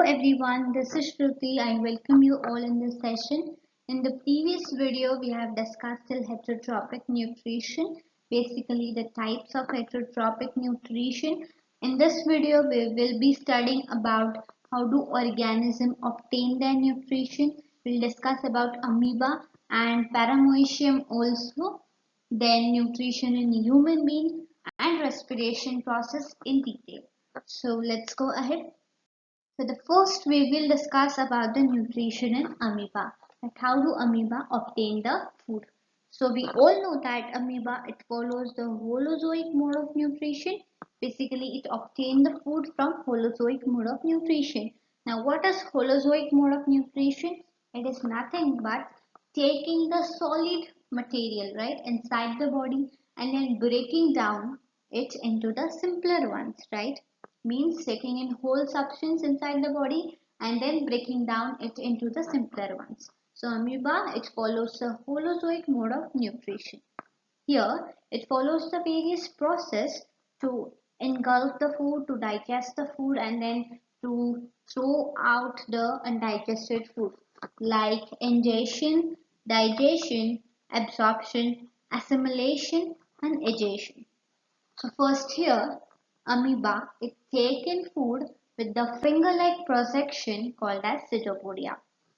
everyone, this is Shruti. I welcome you all in this session. In the previous video, we have discussed heterotrophic nutrition, basically the types of heterotrophic nutrition. In this video, we will be studying about how do organisms obtain their nutrition. We'll discuss about amoeba and paramoecium also, then nutrition in human being and respiration process in detail. So let's go ahead. So the first we will discuss about the nutrition in amoeba, like how do amoeba obtain the food. So we all know that amoeba, it follows the holozoic mode of nutrition. Basically it obtains the food from holozoic mode of nutrition. Now what is holozoic mode of nutrition? It is nothing but taking the solid material right inside the body and then breaking down it into the simpler ones, right? Means taking in whole substance inside the body and then breaking down it into the simpler ones. So amoeba, it follows the holozoic mode of nutrition. Here it follows the various process to engulf the food, to digest the food and then to throw out the undigested food like ingestion, digestion, absorption, assimilation and egestion. So first here, amoeba, it take in food with the finger-like projection called as cytopodia.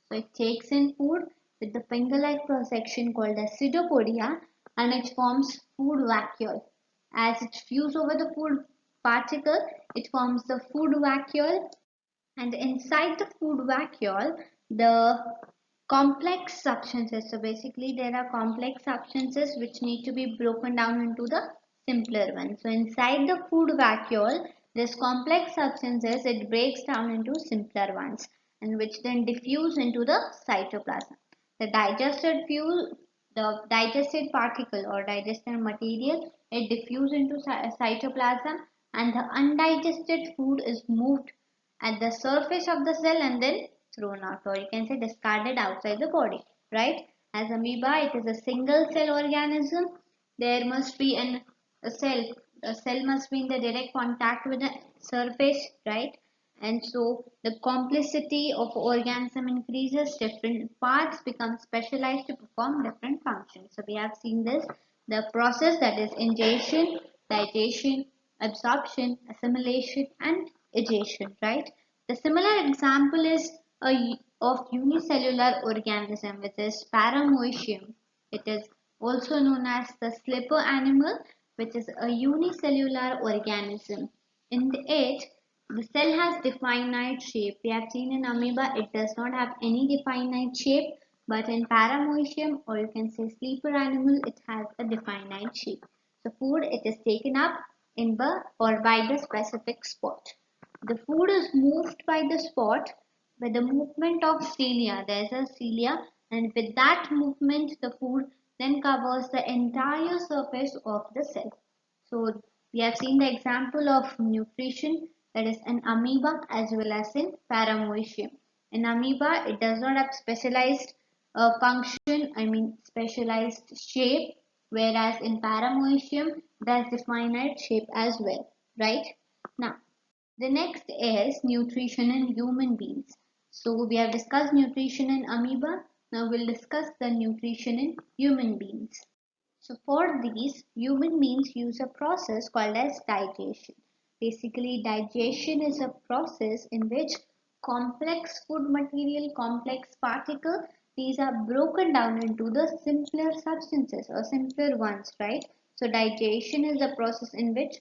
So it takes in food with the finger-like projection called as cytopodia and it forms food vacuole. As it fuse over the food particle, it forms the food vacuole and inside the food vacuole, the complex substances. So basically there are complex substances which need to be broken down into the simpler ones. So inside the food vacuole, this complex substances, it breaks down into simpler ones and which then diffuse into the cytoplasm. The digested fuel, the digested particle or digested material, it diffuse into cytoplasm and the undigested food is moved at the surface of the cell and then thrown out, or you can say discarded outside the body, right? As amoeba, it is a single cell organism. There must be a cell. A cell must be in the direct contact with the surface, right? And so the complexity of organism increases, different parts become specialized to perform different functions. So we have seen this, the process that is ingestion, digestion, absorption, assimilation and egestion, right? The similar example is of unicellular organism which is paramoecium. It is also known as the slipper animal, which is a unicellular organism. In it, the cell has definite shape. We have seen in amoeba, it does not have any definite shape, but in paramoecium or you can say sleeper animal, it has a definite shape. So food, it is taken up in the or by the specific spot. The food is moved by the spot by the movement of cilia. There is a cilia and with that movement the food then covers the entire surface of the cell. So we have seen the example of nutrition that is in amoeba as well as in paramoecium. In amoeba it does not have specialized function, I mean specialized shape, whereas in paramoecium there's definite shape as well, right? Now the next is nutrition in human beings. So we have discussed nutrition in amoeba. Now we'll discuss the nutrition in human beings. So for these, human beings use a process called as digestion. Basically, digestion is a process in which complex food material, complex particle, these are broken down into the simpler substances or simpler ones, right? So digestion is a process in which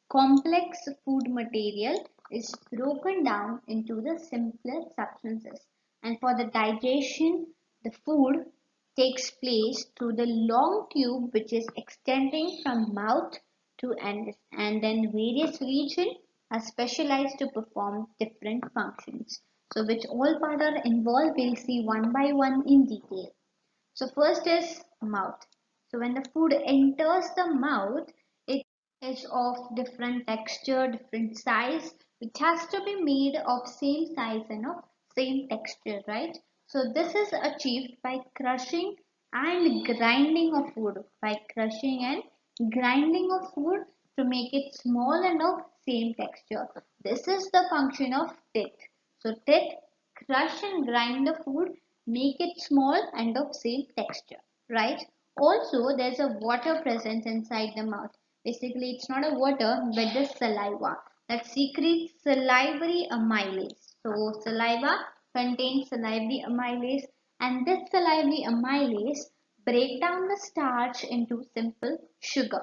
complex food material is broken down into the simpler substances. And for the digestion, the food takes place through the long tube which is extending from mouth to anus, and then various regions are specialized to perform different functions. So which all part are involved, we'll see one by one in detail. So first is mouth. So when the food enters the mouth, it is of different texture, different size, which has to be made of same size and of same texture, right? So this is achieved by crushing and grinding of food, by crushing and grinding of food to make it small and of same texture. This is the function of teeth. So take, crush and grind the food, make it small and of same texture, right? Also, there's a water present inside the mouth. Basically, it's not a water, but the saliva that secretes salivary amylase. So, saliva contains salivary amylase, and this salivary amylase break down the starch into simple sugar.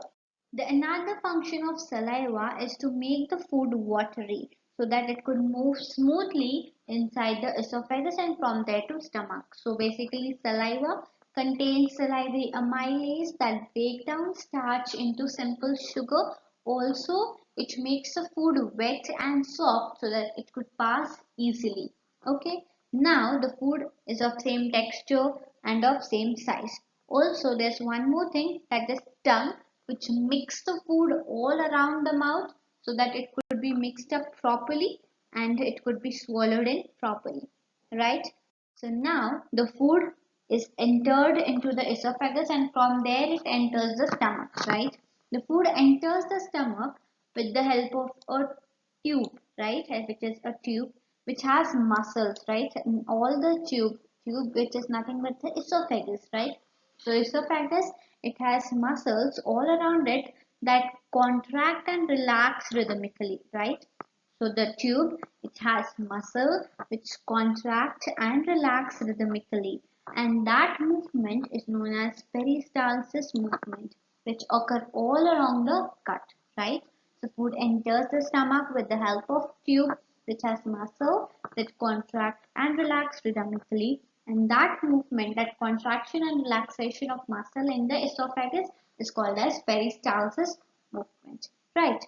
The another function of saliva is to make the food watery so that it could move smoothly inside the esophagus and from there to stomach. So basically saliva contains salivary amylase that break down starch into simple sugar. Also it makes the food wet and soft so that it could pass easily. Okay. Now the food is of same texture and of same size. Also there's one more thing, that is tongue, which mix the food all around the mouth so that it could be mixed up properly and it could be swallowed in properly, right? So now the food is entered into the esophagus and from there it enters the stomach, right? The food enters the stomach with the help of a tube, right? Which is a tube which has muscles, right? And all the tube which is nothing but the esophagus, right? So esophagus, it has muscles all around it that contract and relax rhythmically, right? So the tube, it has muscle which contract and relax rhythmically, and that movement is known as peristalsis movement, which occur all along the gut, right? So food enters the stomach with the help of tube which has muscle that contract and relax rhythmically, and that movement, that contraction and relaxation of muscle in the esophagus is called as peristalsis movement, right?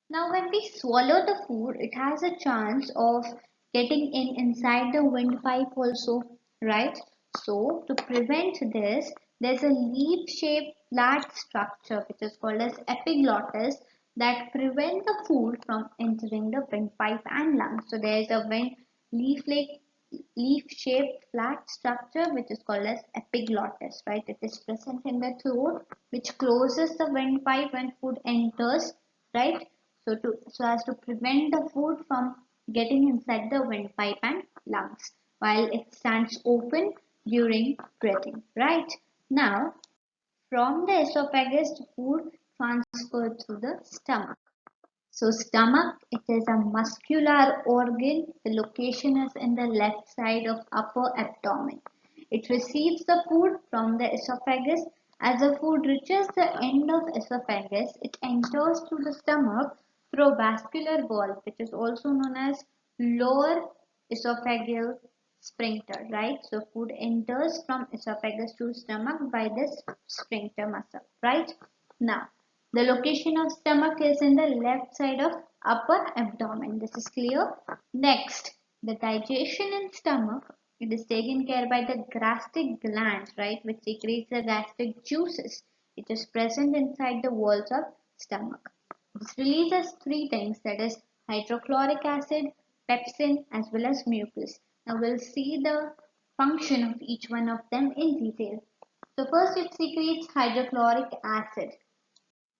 Now, when we swallow the food, it has a chance of getting in inside the windpipe also, right? So, to prevent this, there's a leaf-shaped flat structure which is called as epiglottis that prevent the food from entering the windpipe and lungs. So, there is a leaf-like leaf-shaped flat structure which is called as epiglottis, right? It is present in the throat, which closes the windpipe when food enters, right? So as to prevent the food from getting inside the windpipe and lungs while it stands open during breathing, right? Now, from the esophagus, the food transferred through the stomach. So stomach, it is a muscular organ. The location is in the left side of upper abdomen. It receives the food from the esophagus. As the food reaches the end of esophagus, it enters through the stomach through a vascular valve, which is also known as lower esophageal sphincter, right? So food enters from esophagus to stomach by this sphincter muscle, right? Now, the location of stomach is in the left side of upper abdomen. This is clear. Next, the digestion in stomach, it is taken care by the gastric gland, right, which secretes the gastric juices. It is present inside the walls of stomach. This releases three things, that is hydrochloric acid, pepsin as well as mucus. Now we'll see the function of each one of them in detail. So first it secretes hydrochloric acid.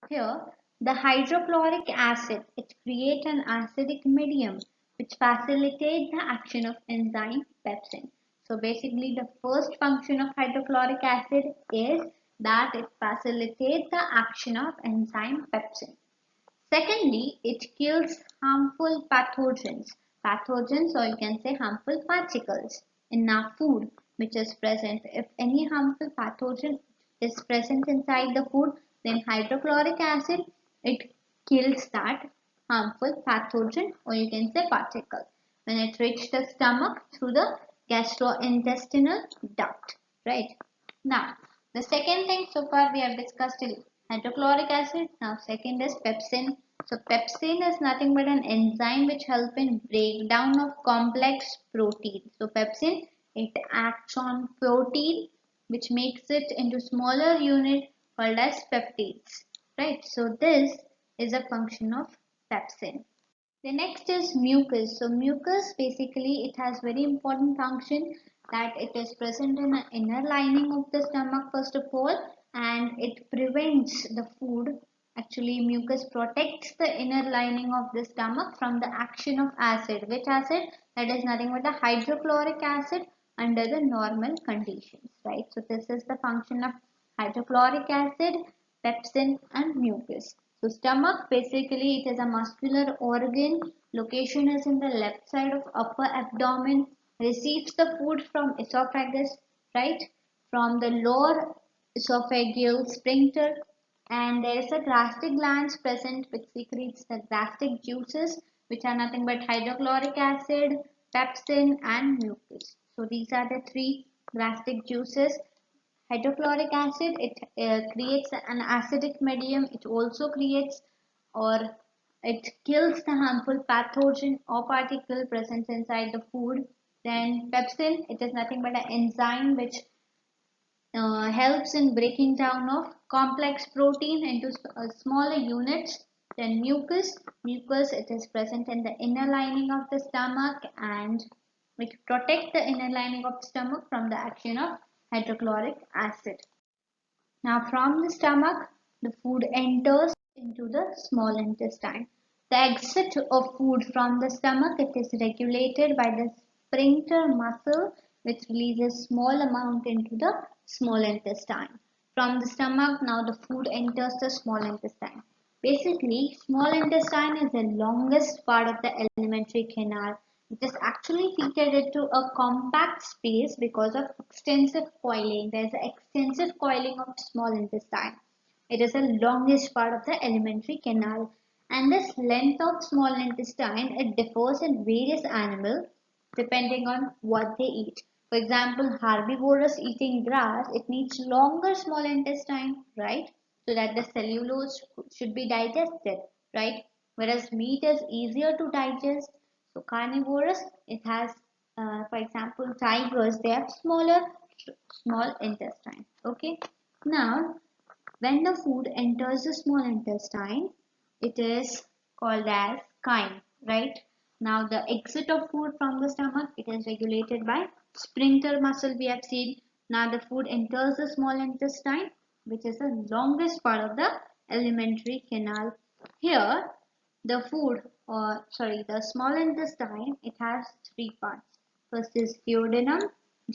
Here, the hydrochloric acid, it creates an acidic medium which facilitates the action of enzyme pepsin. So basically the first function of hydrochloric acid is that it facilitates the action of enzyme pepsin. Secondly, it kills harmful pathogens, or you can say harmful particles in our food which is present. If any harmful pathogen is present inside the food, then hydrochloric acid, it kills that harmful pathogen or you can say particle when it reaches the stomach through the gastrointestinal duct, right? Now, the second thing so far we have discussed is hydrochloric acid. Now, second is pepsin. So, pepsin is nothing but an enzyme which helps in breakdown of complex protein. So, pepsin, it acts on protein which makes it into smaller unit called as peptides, right? So, this is a function of pepsin. The next is mucus. So mucus basically it has very important function that it is present in the inner lining of the stomach first of all, and it prevents the food. Actually mucus protects the inner lining of the stomach from the action of acid. Which acid? That is nothing but the hydrochloric acid under the normal conditions, right? So this is the function of hydrochloric acid, pepsin and mucus. So stomach, basically it is a muscular organ. Location is in the left side of upper abdomen. Receives the food from esophagus, right? From the lower esophageal sphincter, and there is a gastric glands present which secretes the gastric juices, which are nothing but hydrochloric acid, pepsin and mucus. So these are the three gastric juices. Hydrochloric acid, it creates an acidic medium. It also creates, or it kills the harmful pathogen or particle present inside the food. Then pepsin, it is nothing but an enzyme which helps in breaking down of complex protein into smaller units. Then mucus, it is present in the inner lining of the stomach, and it protects the inner lining of the stomach from the action of hydrochloric acid. Now from the stomach, the food enters into the small intestine. The exit of food from the stomach, it is regulated by the sphincter muscle, which releases small amount into the small intestine. From the stomach, now the food enters the small intestine. Basically, small intestine is the longest part of the alimentary canal. It is actually fitted into a compact space because of extensive coiling. There is an extensive coiling of small intestine. It is the longest part of the alimentary canal. And this length of small intestine, it differs in various animals depending on what they eat. For example, herbivorous eating grass, it needs longer small intestine, right? So that the cellulose should be digested, right? Whereas meat is easier to digest. So carnivorous, it has, for example, tigers, they have smaller small intestine. Okay. Now, when the food enters the small intestine, it is called as chyme, right? Now the exit of food from the stomach, it is regulated by sphincter muscle we have seen. Now the food enters the small intestine, which is the longest part of the alimentary canal. Here, the food, or sorry, the small intestine, it has three parts. First is duodenum,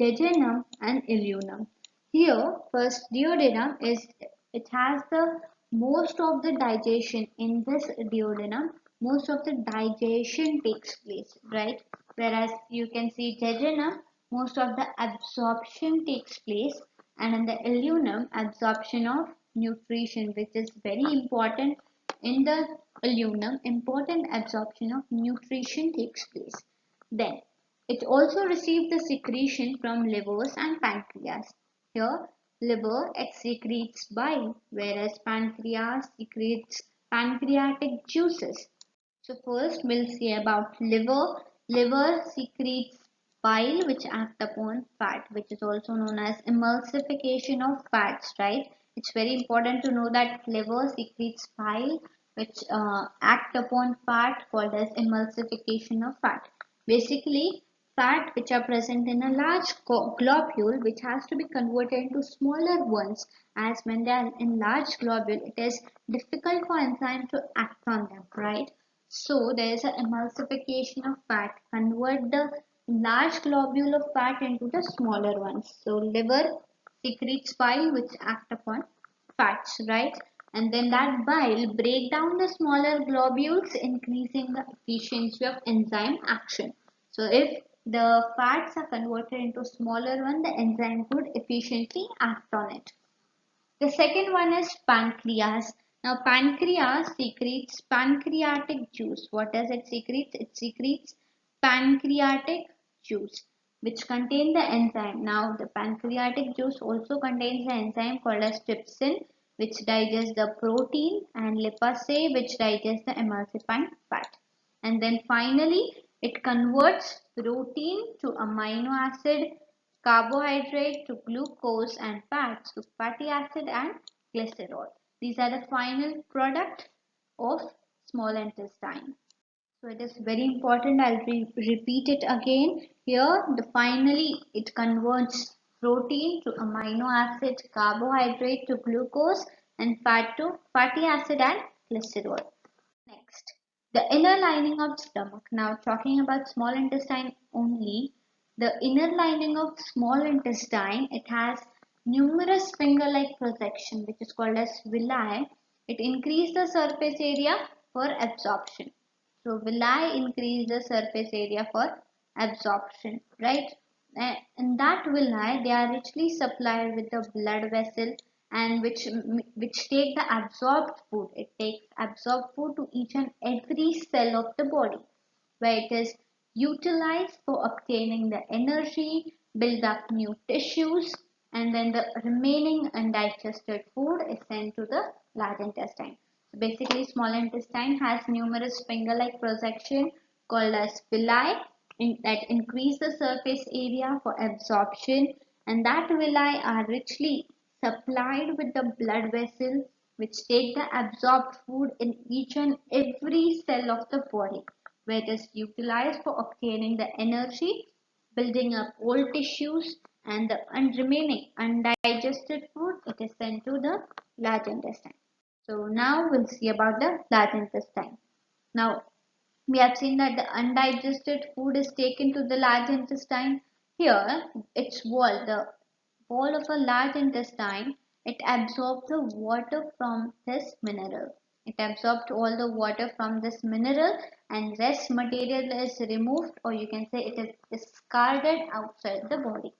jejunum and ileum. Here, first duodenum is, it has the most of the digestion in this duodenum. Most of the digestion takes place, right? Whereas you can see jejunum, most of the absorption takes place, and in the ileum, absorption of nutrition, which is very important. In the ileum, important absorption of nutrition takes place. Then it also receives the secretion from livers and pancreas. Here, liver excretes bile, whereas pancreas secretes pancreatic juices. So first we'll see about liver. Liver secretes bile which act upon fat, which is also known as emulsification of fats, right? It's very important to know that liver secretes bile which act upon fat, called as emulsification of fat. Basically, fat which are present in a large globule which has to be converted into smaller ones, as when they are in large globule it is difficult for enzyme to act on them, right? So there is an emulsification of fat, convert the large globule of fat into the smaller ones. So liver secretes bile which act upon fats, right? And then that bile break down the smaller globules, increasing the efficiency of enzyme action. So if the fats are converted into smaller one, the enzyme could efficiently act on it. The second one is pancreas. Now pancreas secretes pancreatic juice. What does it secrete? It secretes pancreatic juice which contain the enzyme. Now the pancreatic juice also contains the enzyme called as trypsin, which digests the protein, and lipase, which digests the emulsifying fat. And then finally it converts protein to amino acid, carbohydrate to glucose, and fats to fatty acid and glycerol. These are the final product of small intestine. So it is very important. I'll repeat it again. Here, the finally it converts protein to amino acid, carbohydrate to glucose, and fat to fatty acid and glycerol. Next. The inner lining of stomach. Now talking about small intestine only, the inner lining of small intestine, it has numerous finger-like projection which is called as villi. It increases the surface area for absorption. So villi increase the surface area for absorption, right? In that villi, they are richly supplied with the blood vessel and which take the absorbed food. It takes absorbed food to each and every cell of the body, where it is utilized for obtaining the energy, build up new tissues, and then the remaining undigested food is sent to the large intestine. So basically, small intestine has numerous finger-like projection called as villi that increase the surface area for absorption, and that villi are richly supplied with the blood vessels which take the absorbed food in each and every cell of the body, where it is utilized for obtaining the energy, building up old tissues, and the remaining undigested food it is sent to the large intestine. So now we'll see about the large intestine. Now we have seen that the undigested food is taken to the large intestine. Here, the wall of a large intestine, it absorbs the water from this mineral. It absorbs all the water from this mineral and rest material is removed, or you can say it is discarded outside the body.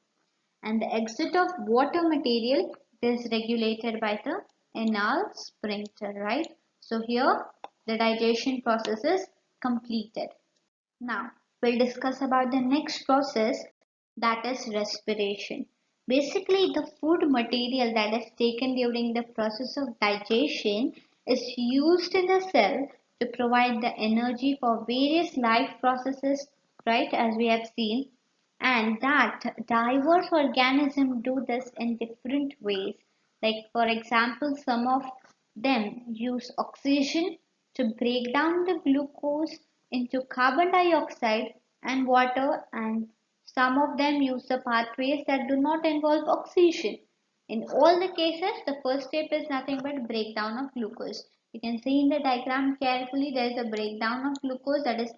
And the exit of water material is regulated by the anal sphincter, right? So here the digestion process is completed. Now we'll discuss about the next process, that is respiration. Basically the food material that is taken during the process of digestion is used in the cell to provide the energy for various life processes, right, as we have seen, and that diverse organisms do this in different ways. Like for example, some of them use oxygen to break down the glucose into carbon dioxide and water, and some of them use the pathways that do not involve oxygen. In all the cases, the first step is nothing but breakdown of glucose. You can see in the diagram carefully, there is a breakdown of glucose, that is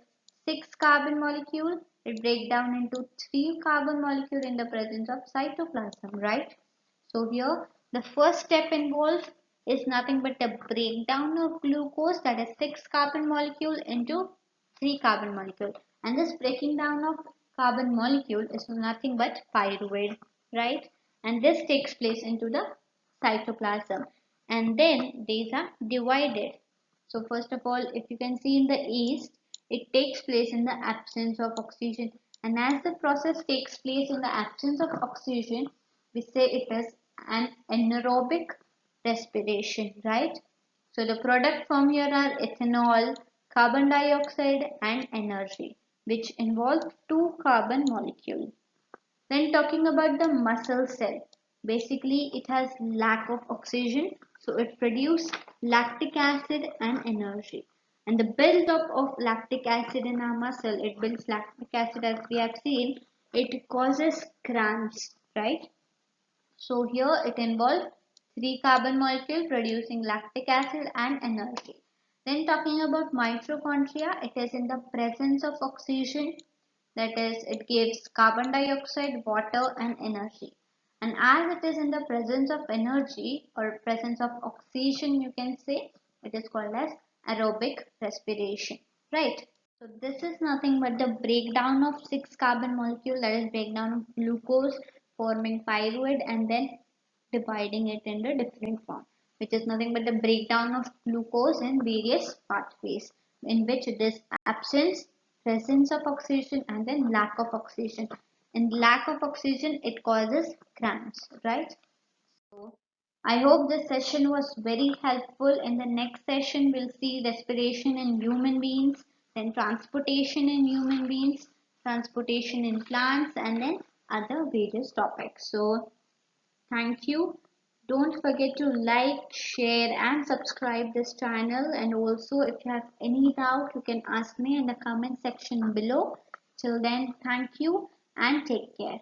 6 carbon molecule. It breaks down into 3 carbon molecule in the presence of cytoplasm, right? So here the first step involved is nothing but the breakdown of glucose, that is 6 carbon molecule into 3 carbon molecule, and this breaking down of carbon molecule is nothing but pyruvate, right? And this takes place into the cytoplasm, and then these are divided. So first of all, if you can see in the yeast, it takes place in the absence of oxygen, and as the process takes place in the absence of oxygen, we say it is an anaerobic respiration, right? So the product from here are ethanol, carbon dioxide and energy, which involve 2 carbon molecules. Then talking about the muscle cell, basically it has lack of oxygen, so it produces lactic acid and energy. And the build-up of lactic acid in our muscle, it builds lactic acid as we have seen, it causes cramps, right? So here it involves 3 carbon molecule producing lactic acid and energy. Then talking about mitochondria, it is in the presence of oxygen, that is it gives carbon dioxide, water and energy. And as it is in the presence of energy or presence of oxygen, you can say it is called as aerobic respiration, right? So this is nothing but the breakdown of 6 carbon molecule, that is breakdown of glucose forming pyruvate and then dividing it into different form, which is nothing but the breakdown of glucose in various pathways in which it is absence, presence of oxygen and then lack of oxygen. In lack of oxygen it causes cramps, right? So I hope this session was very helpful. In the next session, we'll see respiration in human beings, then transportation in human beings, transportation in plants, and then other various topics. So thank you. Don't forget to like, share, and subscribe this channel. And also, if you have any doubt, you can ask me in the comment section below. Till then, thank you and take care.